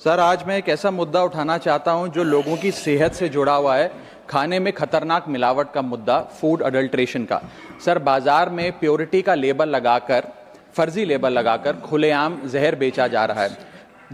Sir, आज मैं एक ऐसा मुद्दा उठाना चाहता हूं जो लोगों की सेहत से जुड़ा हुआ है। खाने में खतरनाक मिलावट का मुद्दा, फूड अडल्ट्रेशन का। सर, बाजार में प्योरिटी का लेबल लगाकर, फर्जी लेबल लगाकर खुलेआम जहर बेचा जा रहा है।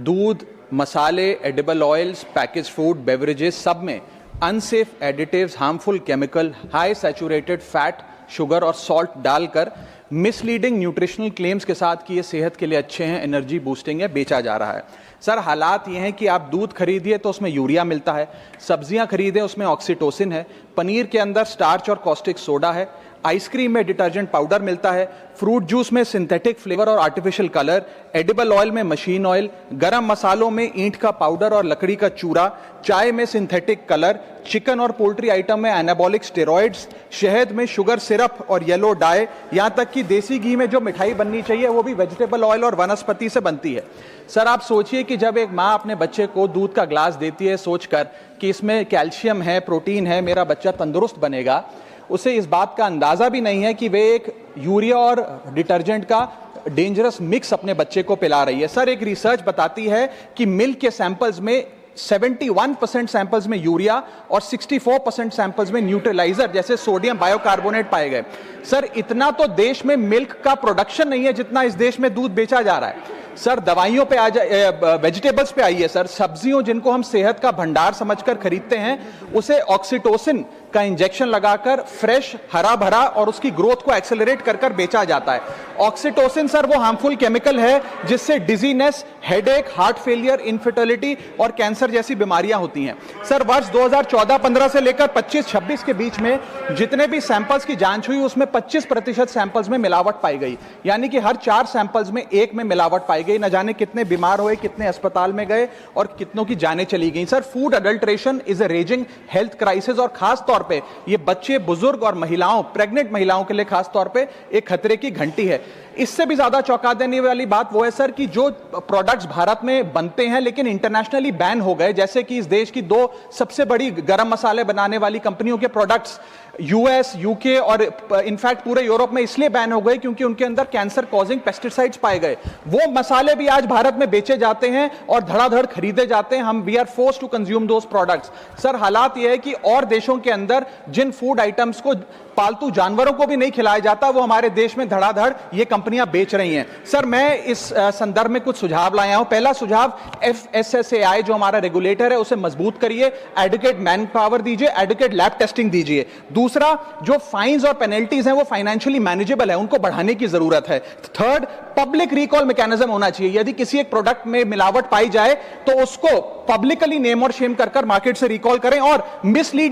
दूध, मसाले, edible oils, package food, beverages, सब में unsafe additives, harmful chemical, high saturated fat, sugar और सॉल्ट डालकर मिसलीडिंग न्यूट्रिशनल क्लेम्स के साथ कि ये सेहत के लिए अच्छे हैं, एनर्जी बूस्टिंग है, बेचा जा रहा है। सर, हालात ये हैं कि आप दूध खरीदिए तो उसमें यूरिया मिलता है, सब्जियां खरीदें उसमें ऑक्सीटोसिन है, पनीर के अंदर स्टार्च और कॉस्टिक सोडा है, आइसक्रीम में डिटर्जेंट पाउडर मिलता है, फ्रूट जूस में सिंथेटिक फ्लेवर और आर्टिफिशियल कलर, एडिबल ऑयल में मशीन ऑयल, गरम मसालों में ईंट का पाउडर और लकड़ी का चूरा, चाय में सिंथेटिक कलर, चिकन और पोल्ट्री आइटम में एनाबॉलिक स्टेरॉइड्स, शहद में शुगर सिरप और येलो डाई, यहां तक कि देसी घी में जो मिठाई बननी चाहिए वो भी वेजिटेबल ऑयल और वनस्पति से बनती है। सर, आप सोचिए कि जब एक माँ अपने बच्चे को दूध का ग्लास देती है सोचकर कि इसमें कैल्शियम है, प्रोटीन है, मेरा बच्चा तंदुरुस्त बनेगा, उसे इस बात का अंदाजा भी नहीं है कि वे एक यूरिया और डिटर्जेंट का डेंजरस मिक्स अपने बच्चे को पिला रही है। सर, एक रिसर्च बताती है कि मिल्क के सैंपल्स में 71% सैंपल्स में यूरिया और 64% सैंपल्स में न्यूट्रलाइजर जैसे सोडियम बायोकार्बोनेट पाए गए। सर, इतना तो देश में मिल्क का प्रोडक्शन नहीं है जितना इस देश में दूध बेचा जा रहा है। सर, दवाइयों पे आ जाए, वेजिटेबल्स पे आइए सर। सब्जियों जिनको हम सेहत का भंडार समझकर खरीदते हैं, उसे ऑक्सीटोसिन का इंजेक्शन लगाकर फ्रेश, हरा भरा और उसकी ग्रोथ को एक्सेलरेट कर कर बेचा जाता है। ऑक्सीटोसिन सर वो हार्मफुल केमिकल है जिससे dizziness, headache, heart failure, infertility और कैंसर जैसी बीमारियां होती हैं। सर, वर्ष 2014-15 से लेकर 25-26 के बीच में जितने भी सैंपल्स की जांच हुई उसमें 25% सैंपल्स में मिलावट पाई गई, यानी कि हर 4 सैंपल्स में 1 में मिलावट पाई गई। न जाने कितने बीमार हुए, कितने अस्पताल में गए और कितनों की जानें चली गई। Sir, food adulteration is a raising health crisis और खास तौर पे ये बच्चे, बुजुर्ग और महिलाओं, प्रेग्नेंट महिलाओं के लिए खास तौर पे एक खतरे की घंटी है। इससे भी ज्यादा चौंका देने वाली बात वो है सर कि जो प्रोडक्ट्स भारत में बनते हैं लेकिन इंटरनेशनली बैन हो गए, जैसे कि इस देश की 2 सबसे बड़ी गरम मसाले बनाने वाली कंपनियों के प्रोडक्ट्स यूएस, यूके और इनफैक्ट पूरे यूरोप में इसलिए बैन हो गए क्योंकि उनके अंदर कैंसर कॉजिंग पेस्टिसाइड्स पाए गए। वो मसाले भी आज भारत में बेचे जाते हैं और धड़ाधड़ खरीदे जाते हैं। हम we are forced to consume those products. Sir, हालात यह है कि और देशों के अंदर जिन फूड आइटम्स को पालतू जानवरों को भी नहीं खिलाया जाता, वो हमारे देश में धड़ाधड़ ये कंपनियां बेच रही हैं। सर, मैं इस संदर्भ में कुछ सुझाव लाया हूं। पहला सुझाव, FSSAI जो हमारा रेगुलेटर है उसे मजबूत करिए, एडुकेट मैन पावर दीजिए, एडुकेट लैब टेस्टिंग दीजिए। दूसरा, जो फाइन्स और पेनल्टीज हैं वो फाइनेंशियली मैनेजेबल है, उनको बढ़ाने की जरूरत है। थर्ड, पब्लिक रिकॉल मैकेनिज्म होना चाहिए। यदि किसी एक प्रोडक्ट में मिलावट पाई जाए तो उसको पब्लिकली नेम और शेम कर मार्केट से रिकॉल करें और मिसलीड